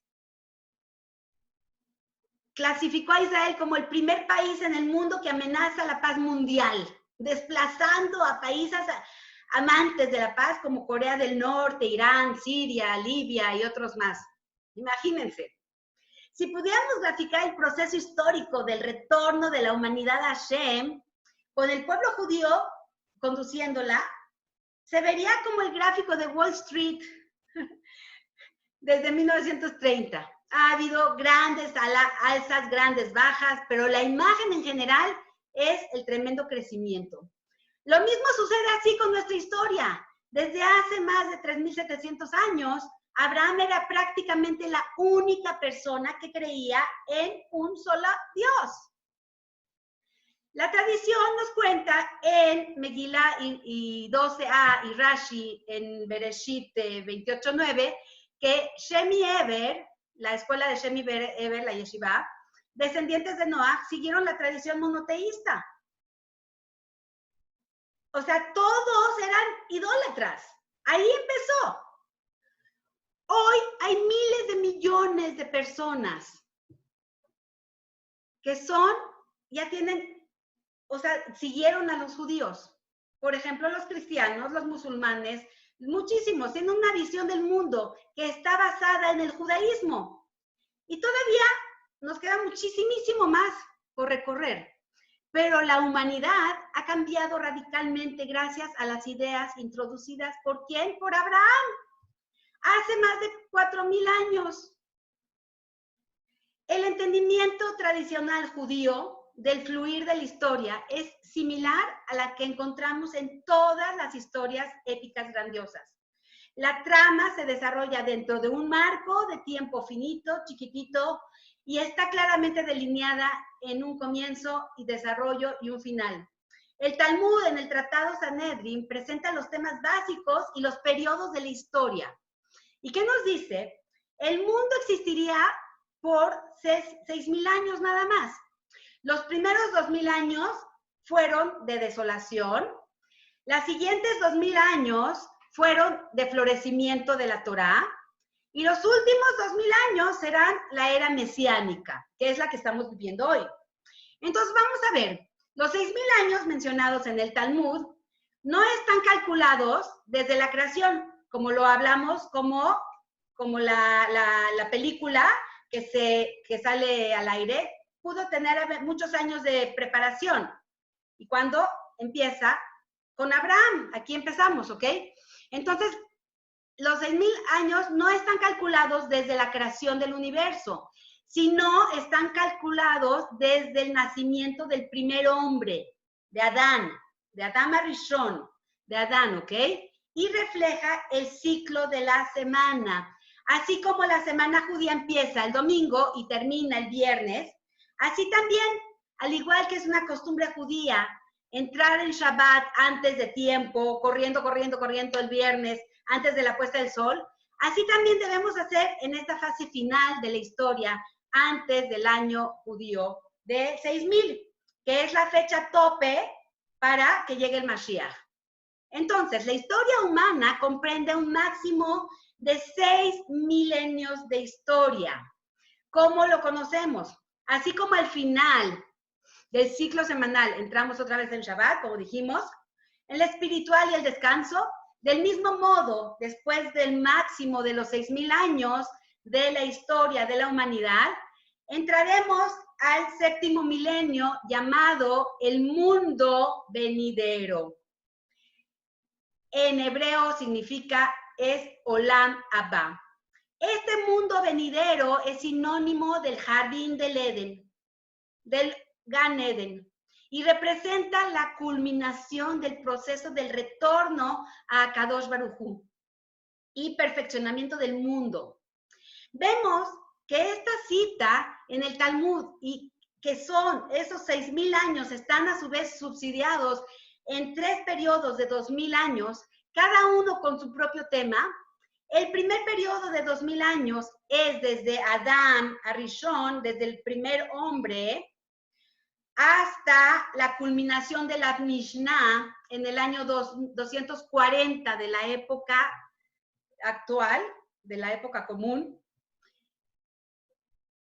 clasificó a Israel como el primer país en el mundo que amenaza la paz mundial, desplazando a países amantes de la paz como Corea del Norte, Irán, Siria, Libia y otros más. Imagínense. Si pudiéramos graficar el proceso histórico del retorno de la humanidad a Hashem, con el pueblo judío conduciéndola, se vería como el gráfico de Wall Street desde 1930. Ha habido grandes alzas, grandes bajas, pero la imagen en general es el tremendo crecimiento. Lo mismo sucede así con nuestra historia. Desde hace más de 3,700 años, Abraham era prácticamente la única persona que creía en un solo Dios. La tradición nos cuenta en Megilá y 12a y Rashi en Bereshit 28:9 que Shem y Eber, la escuela de Shem y Eber, la yeshiva, descendientes de Noah, siguieron la tradición monoteísta. O sea, todos eran idólatras. Ahí empezó. Hoy hay miles de millones de personas que ya tienen, o sea, siguieron a los judíos. Por ejemplo, los cristianos, los musulmanes, muchísimos, tienen una visión del mundo que está basada en el judaísmo. Y todavía nos queda muchísimo más por recorrer. Pero la humanidad ha cambiado radicalmente gracias a las ideas introducidas ¿por quién? Por Abraham. hace más de 4,000 años. El entendimiento tradicional judío del fluir de la historia es similar a la que encontramos en todas las historias épicas grandiosas. La trama se desarrolla dentro de un marco de tiempo finito, chiquitito, y está claramente delineada en un comienzo y desarrollo y un final. El Talmud en el Tratado Sanedrín presenta los temas básicos y los periodos de la historia. ¿Y qué nos dice? El mundo existiría por 6,000 años nada más. Los primeros 2,000 años fueron de desolación. Los siguientes 2,000 años fueron de florecimiento de la Torá. Y los últimos 2,000 años serán la era mesiánica, que es la que estamos viviendo hoy. Entonces vamos a ver, los 6,000 años mencionados en el Talmud no están calculados desde la creación, como lo hablamos, como la película que sale al aire, pudo tener muchos años de preparación. Y cuando empieza con Abraham, aquí empezamos, ¿ok? Entonces, los 6,000 años no están calculados desde la creación del universo, sino están calculados desde el nacimiento del primer hombre, de Adán Arishon, de Adán, ¿ok? Y refleja el ciclo de la semana. Así como la semana judía empieza el domingo y termina el viernes, así también, al igual que es una costumbre judía, entrar en Shabbat antes de tiempo, corriendo el viernes, antes de la puesta del sol, así también debemos hacer en esta fase final de la historia, antes del año judío de 6,000, que es la fecha tope para que llegue el Mashiach. Entonces, la historia humana comprende un máximo de 6 milenios de historia. ¿Cómo lo conocemos? Así como al final del ciclo semanal entramos otra vez en Shabbat, como dijimos, en el espiritual y el descanso, del mismo modo, después del máximo de los 6,000 años de la historia de la humanidad, entraremos al 7º milenio llamado el mundo venidero. En hebreo significa es Olam Abba. Este mundo venidero es sinónimo del jardín del Edén, del Gan Eden, y representa la culminación del proceso del retorno a Kadosh Baruj Hu y perfeccionamiento del mundo. Vemos que esta cita en el Talmud y que son esos 6,000 años están a su vez subsidiados en 3 periodos de 2,000 años, cada uno con su propio tema. El primer periodo de 2,000 años es desde Adán a Rishon, desde el primer hombre, hasta la culminación de la Mishnah en el año 240 de la época actual, de la época común.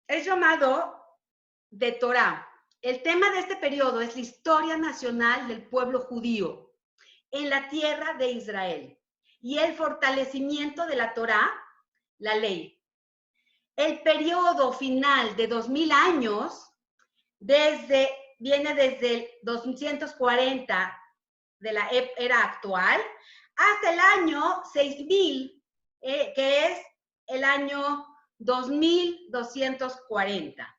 Es llamado de Torah. El tema de este periodo es la historia nacional del pueblo judío en la tierra de Israel y el fortalecimiento de la Torah, la ley. El periodo final de 2,000 años viene desde el 240 de la era actual hasta el año 6,000, que es el año 2240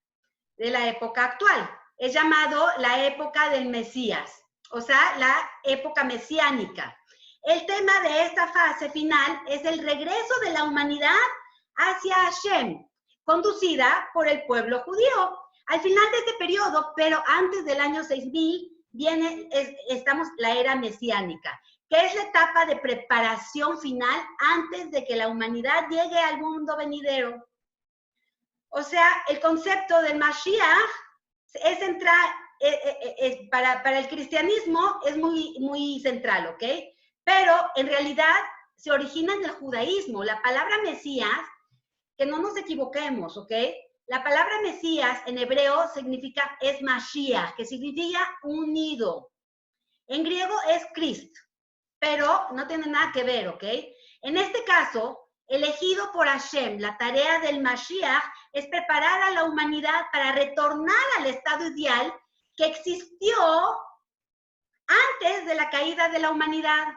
de la época actual. Es llamado la época del Mesías, o sea, la época mesiánica. El tema de esta fase final es el regreso de la humanidad hacia Hashem, conducida por el pueblo judío. Al final de este periodo, pero antes del año 6,000, estamos la era mesiánica, que es la etapa de preparación final antes de que la humanidad llegue al mundo venidero. O sea, el concepto del Mashiach es central, para el cristianismo es muy central, ¿ok? Pero en realidad se origina en el judaísmo. La palabra Mesías, que no nos equivoquemos, ¿ok? La palabra Mesías en hebreo es Mashiach, que significa unido. En griego es Christ, pero no tiene nada que ver, ¿ok? En este caso, elegido por Hashem, la tarea del Mashiach es preparar a la humanidad para retornar al estado ideal que existió antes de la caída de la humanidad,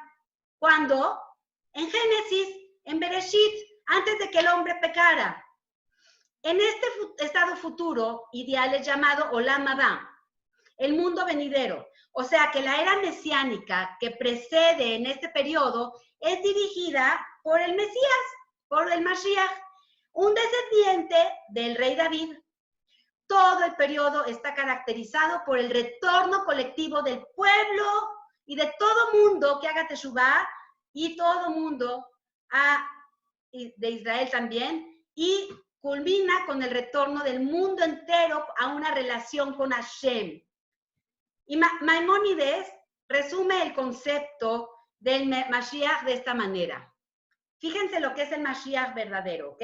cuando en Génesis, en Bereshit, antes de que el hombre pecara. En este estado futuro ideal es llamado Olam Haba, el mundo venidero. O sea que la era mesiánica que precede en este periodo es dirigida por el Mesías, por el Mashiach, un descendiente del rey David. Todo el periodo está caracterizado por el retorno colectivo del pueblo y de todo mundo que haga teshuvá, y todo mundo de Israel también, y culmina con el retorno del mundo entero a una relación con Hashem. Y Maimónides resume el concepto del Mashiach de esta manera. Fíjense lo que es el Mashiach verdadero, ¿ok?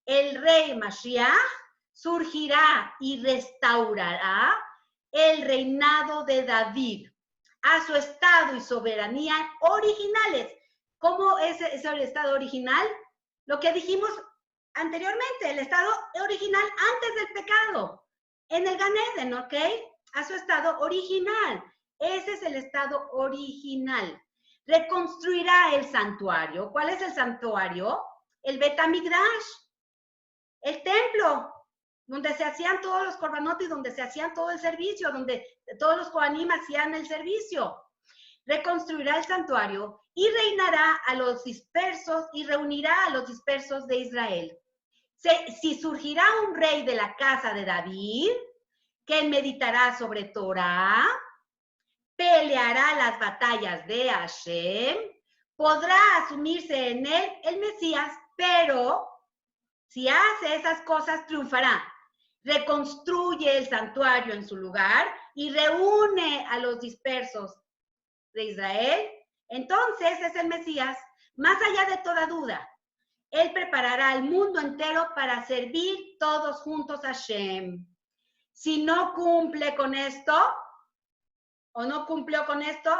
El rey Mashiach surgirá y restaurará el reinado de David a su estado y soberanía originales. ¿Cómo es ese estado original? Lo que dijimos anteriormente, el estado original antes del pecado, en el Gan Eden, ¿ok? A su estado original. Ese es el estado original. Reconstruirá el santuario. ¿Cuál es el santuario? El Bet HaMikdash, el templo, donde se hacían todos los korbanot y donde se hacían todo el servicio, donde todos los kohanim hacían el servicio. Reconstruirá el santuario y reinará a los dispersos y reunirá a los dispersos de Israel. Si surgirá un rey de la casa de David, que meditará sobre Torah, peleará las batallas de Hashem, podrá asumirse en él el Mesías, pero si hace esas cosas triunfará. Reconstruye el santuario en su lugar y reúne a los dispersos de Israel, entonces es el Mesías, más allá de toda duda. Él preparará al mundo entero para servir todos juntos a Hashem. Si no cumple con esto, o no cumplió con esto,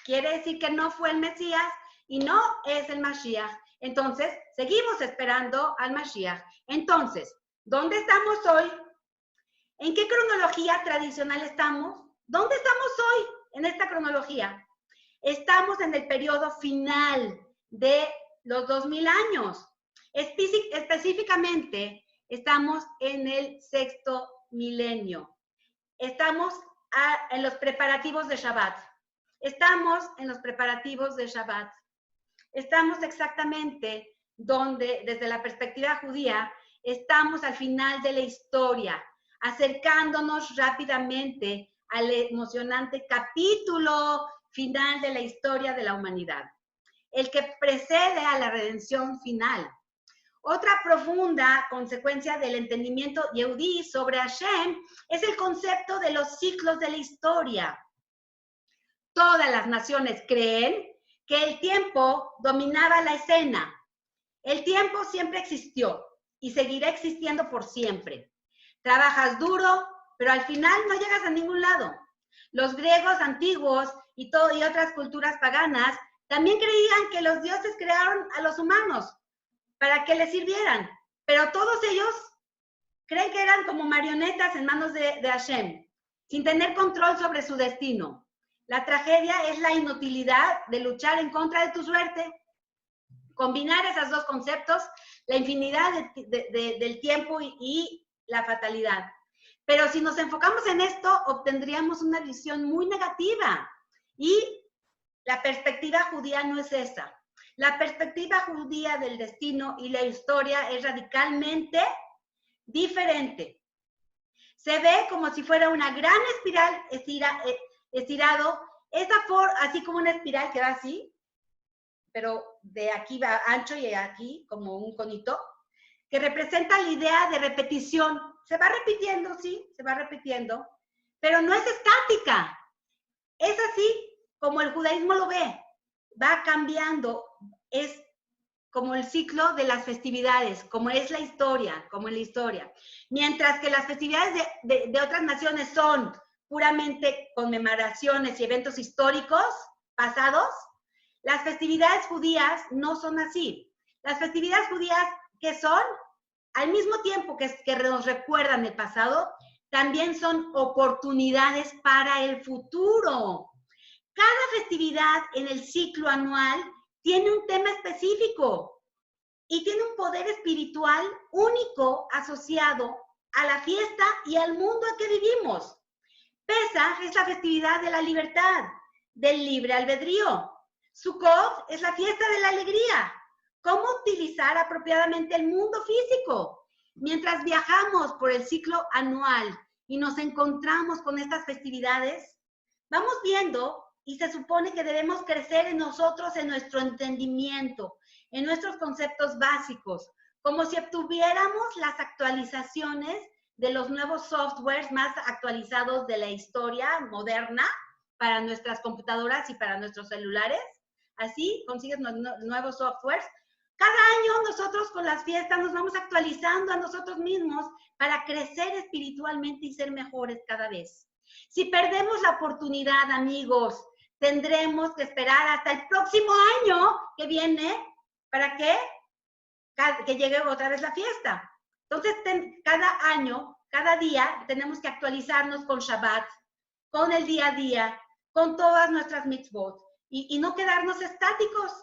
quiere decir que no fue el Mesías y no es el Mashiach. Entonces, seguimos esperando al Mashiach. Entonces, ¿dónde estamos hoy? ¿En qué cronología tradicional estamos? ¿Dónde estamos hoy en esta cronología? Estamos en el periodo final de los 2000 años. Específicamente, estamos en el 6º milenio. Estamos en los preparativos de Shabbat. Estamos en los preparativos de Shabbat. Estamos exactamente donde, desde la perspectiva judía, estamos al final de la historia, acercándonos rápidamente al emocionante capítulo final de la historia de la humanidad, el que precede a la redención final. Otra profunda consecuencia del entendimiento yehudí sobre Hashem es el concepto de los ciclos de la historia. Todas las naciones creen que el tiempo dominaba la escena. El tiempo siempre existió y seguirá existiendo por siempre. Trabajas duro, pero al final no llegas a ningún lado. Los griegos antiguos y otras culturas paganas también creían que los dioses crearon a los humanos para que les sirvieran, pero todos ellos creen que eran como marionetas en manos de Hashem, sin tener control sobre su destino. La tragedia es la inutilidad de luchar en contra de tu suerte. Combinar esos dos conceptos, la infinidad del tiempo y la fatalidad. Pero si nos enfocamos en esto, obtendríamos una visión muy negativa. Y la perspectiva judía no es esa. La perspectiva judía del destino y la historia es radicalmente diferente. Se ve como si fuera una gran espiral estirado, así como una espiral que va así, pero de aquí va ancho y aquí como un conito, que representa la idea de repetición. Se va repitiendo, sí, se va repitiendo, pero no es estática. Es así como el judaísmo lo ve. Va cambiando, es como el ciclo de las festividades, como es la historia, como en la historia. Mientras que las festividades de otras naciones son puramente conmemoraciones y eventos históricos pasados, las festividades judías no son así. Las festividades judías, que son, al mismo tiempo que nos recuerdan el pasado, también son oportunidades para el futuro. Cada festividad en el ciclo anual tiene un tema específico. y tiene un poder espiritual único asociado a la fiesta y al mundo en que vivimos. Pesaj es la festividad de la libertad, del libre albedrío. Sukkot es la fiesta de la alegría. ¿Cómo utilizar apropiadamente el mundo físico? Mientras viajamos por el ciclo anual y nos encontramos con estas festividades, vamos viendo y se supone que debemos crecer en nosotros, en nuestro entendimiento, en nuestros conceptos básicos, como si obtuviéramos las actualizaciones de los nuevos softwares más actualizados de la historia moderna para nuestras computadoras y para nuestros celulares. Así consigues nuevos softwares. Cada año nosotros con las fiestas nos vamos actualizando a nosotros mismos para crecer espiritualmente y ser mejores cada vez. Si perdemos la oportunidad, amigos, tendremos que esperar hasta el próximo año que viene para que llegue otra vez la fiesta. Entonces, cada año, cada día, tenemos que actualizarnos con Shabbat, con el día a día, con todas nuestras mitzvot, y no quedarnos estáticos.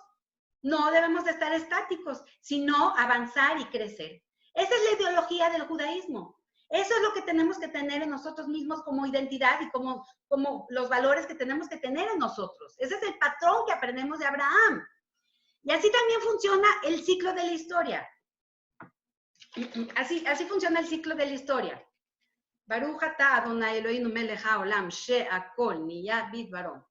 No debemos de estar estáticos, sino avanzar y crecer. Esa es la ideología del judaísmo. Eso es lo que tenemos que tener en nosotros mismos como identidad y como los valores que tenemos que tener en nosotros. Ese es el patrón que aprendemos de Abraham. Y así también funciona el ciclo de la historia. Así funciona el ciclo de la historia. Baruch atah Adonai Eloheinu melech haolam she'akol niyah bidbaro.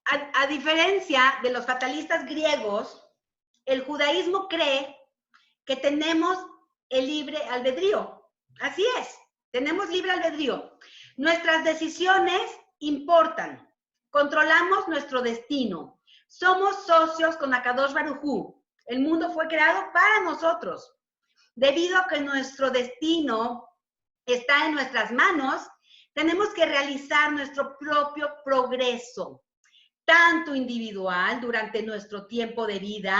A diferencia de los fatalistas griegos, el judaísmo cree que tenemos el libre albedrío. Así es, tenemos libre albedrío. Nuestras decisiones importan. Controlamos nuestro destino. Somos socios con Akadosh Baruj Hu. El mundo fue creado para nosotros. Debido a que nuestro destino está en nuestras manos, tenemos que realizar nuestro propio progreso, tanto individual durante nuestro tiempo de vida,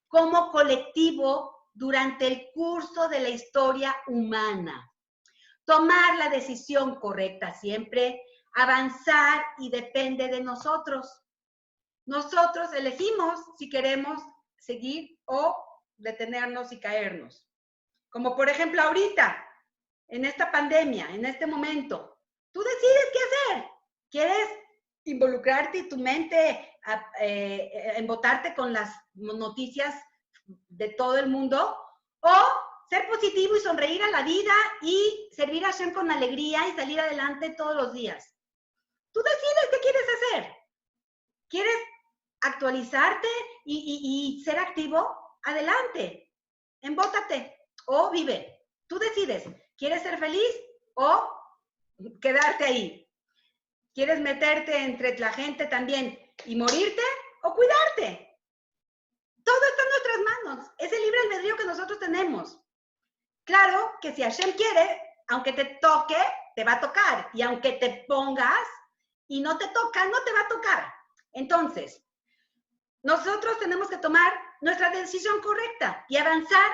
como colectivo durante el curso de la historia humana. Tomar la decisión correcta siempre, avanzar y depende de nosotros. Nosotros elegimos si queremos seguir o detenernos y caernos. Como por ejemplo ahorita, en esta pandemia, en este momento, tú decides qué hacer. ¿Quieres involucrarte y tu mente embotarte con las noticias de todo el mundo? ¿O ser positivo y sonreír a la vida y servir a Hashem con alegría y salir adelante todos los días? Tú decides qué quieres hacer. ¿Quieres actualizarte y ser activo? Adelante, embótate o vive. Tú decides, ¿quieres ser feliz o quedarte ahí? ¿Quieres meterte entre la gente también y morirte o cuidarte? Todo está en nuestras manos. Es el libre albedrío que nosotros tenemos. Claro que si Hashem quiere, aunque te toque, te va a tocar. Y aunque te pongas y no te toca, no te va a tocar. Entonces, nosotros tenemos que tomar nuestra decisión correcta y avanzar.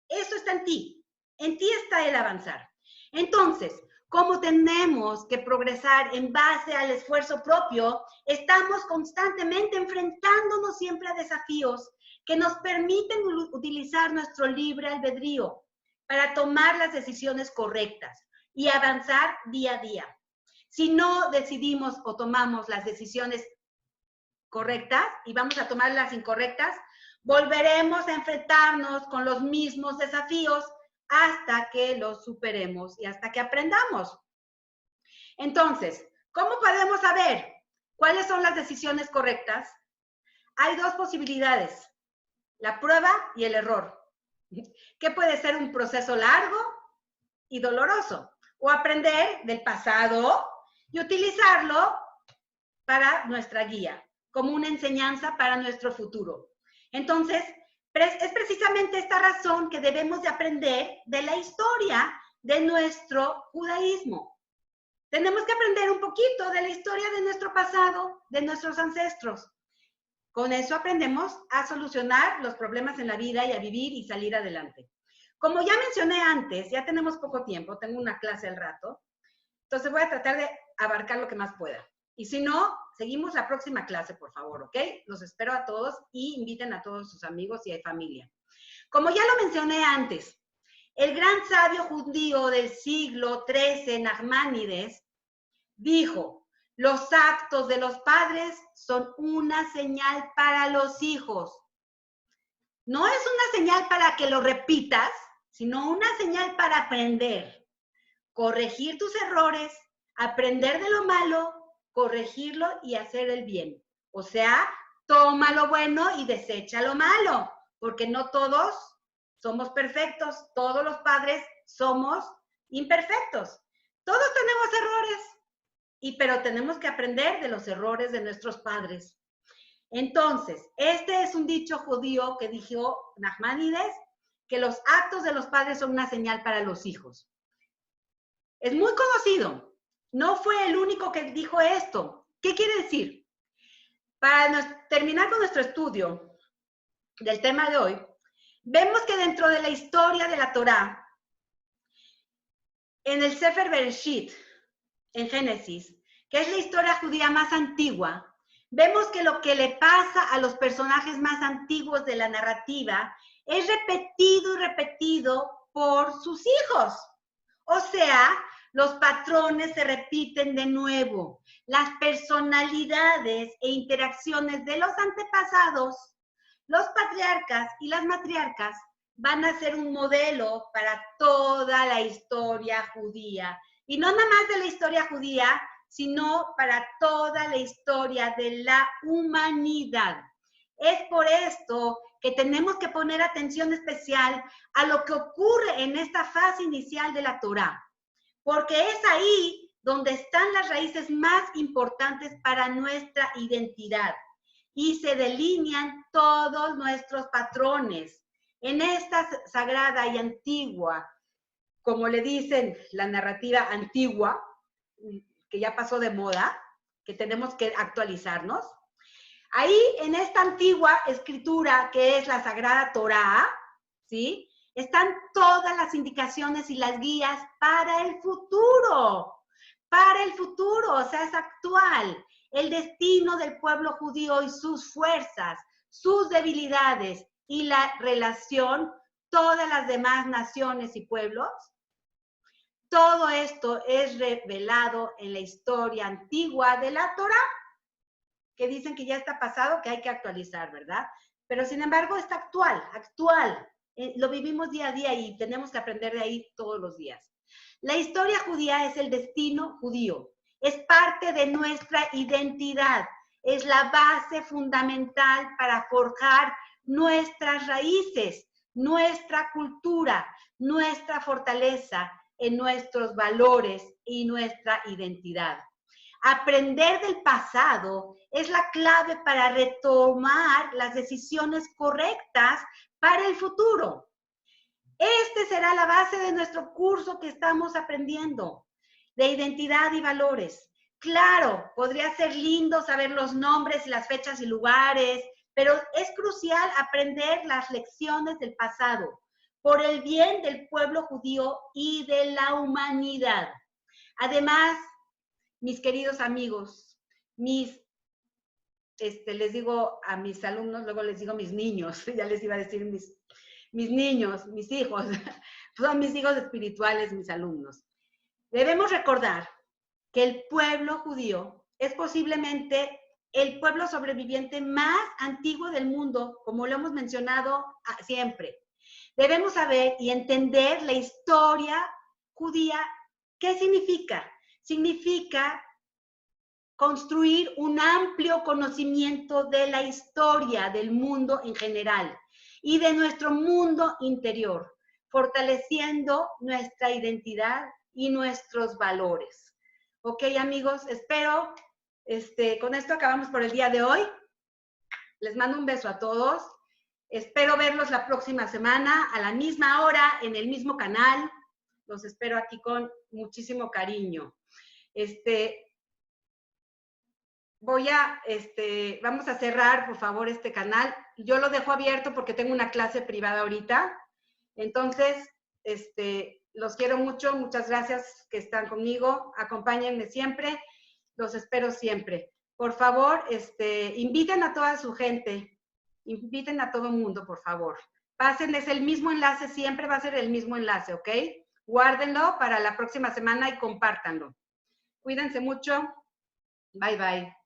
Eso está en ti. En ti está el avanzar. Entonces, como tenemos que progresar en base al esfuerzo propio, estamos constantemente enfrentándonos siempre a desafíos que nos permiten utilizar nuestro libre albedrío para tomar las decisiones correctas y avanzar día a día. Si no decidimos o tomamos las decisiones correctas y vamos a tomar las incorrectas, volveremos a enfrentarnos con los mismos desafíos hasta que los superemos y hasta que aprendamos. Entonces, ¿cómo podemos saber cuáles son las decisiones correctas? Hay dos posibilidades, la prueba y el error, que puede ser un proceso largo y doloroso, o aprender del pasado y utilizarlo para nuestra guía, como una enseñanza para nuestro futuro. Entonces, es precisamente esta razón que debemos de aprender de la historia de nuestro judaísmo. Tenemos que aprender un poquito de la historia de nuestro pasado, de nuestros ancestros. Con eso aprendemos a solucionar los problemas en la vida y a vivir y salir adelante. Como ya mencioné antes, ya tenemos poco tiempo, tengo una clase al rato, entonces voy a tratar de abarcar lo que más pueda. Y si no, seguimos la próxima clase, por favor, ¿ok? Los espero a todos y inviten a todos sus amigos si hay familia. Como ya lo mencioné antes, el gran sabio judío del siglo XIII, Nachmanides, dijo: los actos de los padres son una señal para los hijos. No es una señal para que lo repitas, sino una señal para aprender, corregir tus errores, aprender de lo malo, corregirlo y hacer el bien. O sea, toma lo bueno y desecha lo malo, porque no todos somos perfectos, todos los padres somos imperfectos. Todos tenemos errores, pero tenemos que aprender de los errores de nuestros padres. Entonces, este es un dicho judío que dijo Nachmanides, que los actos de los padres son una señal para los hijos. Es muy conocido. No fue el único que dijo esto. ¿Qué quiere decir? Para terminar con nuestro estudio del tema de hoy, vemos que dentro de la historia de la Torá, en el Sefer Bereshit, en Génesis, que es la historia judía más antigua, vemos que lo que le pasa a los personajes más antiguos de la narrativa es repetido y repetido por sus hijos. O sea, los patrones se repiten de nuevo. Las personalidades e interacciones de los antepasados, los patriarcas y las matriarcas, van a ser un modelo para toda la historia judía. Y no nada más de la historia judía, sino para toda la historia de la humanidad. Es por esto que tenemos que poner atención especial a lo que ocurre en esta fase inicial de la Torá, porque es ahí donde están las raíces más importantes para nuestra identidad y se delinean todos nuestros patrones. En esta sagrada y antigua, como le dicen, la narrativa antigua, que ya pasó de moda, que tenemos que actualizarnos. Ahí, en esta antigua escritura, que es la Sagrada Torá, ¿sí?, están todas las indicaciones y las guías para el futuro, o sea, es actual. El destino del pueblo judío y sus fuerzas, sus debilidades y la relación, todas las demás naciones y pueblos. Todo esto es revelado en la historia antigua de la Torá, que dicen que ya está pasado, que hay que actualizar, ¿verdad? Pero sin embargo está actual. Lo vivimos día a día y tenemos que aprender de ahí todos los días. La historia judía es el destino judío, es parte de nuestra identidad, es la base fundamental para forjar nuestras raíces, nuestra cultura, nuestra fortaleza en nuestros valores y nuestra identidad. Aprender del pasado es la clave para retomar las decisiones correctas para el futuro. Este será la base de nuestro curso que estamos aprendiendo, de identidad y valores. Claro, podría ser lindo saber los nombres y las fechas y lugares, pero es crucial aprender las lecciones del pasado por el bien del pueblo judío y de la humanidad. Además, mis queridos amigos, les digo a mis alumnos, luego les digo mis niños, ya les iba a decir mis niños, mis hijos, son mis hijos espirituales, mis alumnos. Debemos recordar que el pueblo judío es posiblemente el pueblo sobreviviente más antiguo del mundo, como lo hemos mencionado siempre. Debemos saber y entender la historia judía. ¿Qué significa? Significa construir un amplio conocimiento de la historia del mundo en general y de nuestro mundo interior, fortaleciendo nuestra identidad y nuestros valores. Ok, amigos, espero, con esto acabamos por el día de hoy. Les mando un beso a todos. Espero verlos la próxima semana a la misma hora, en el mismo canal. Los espero aquí con muchísimo cariño. Vamos a cerrar, por favor, este canal. Yo lo dejo abierto porque tengo una clase privada ahorita. Entonces, los quiero mucho. Muchas gracias que están conmigo. Acompáñenme siempre. Los espero siempre. Por favor, inviten a toda su gente. Inviten a todo el mundo, por favor. Pasen, es el mismo enlace, siempre va a ser el mismo enlace, ¿ok? Guárdenlo para la próxima semana y compártanlo. Cuídense mucho. Bye, bye.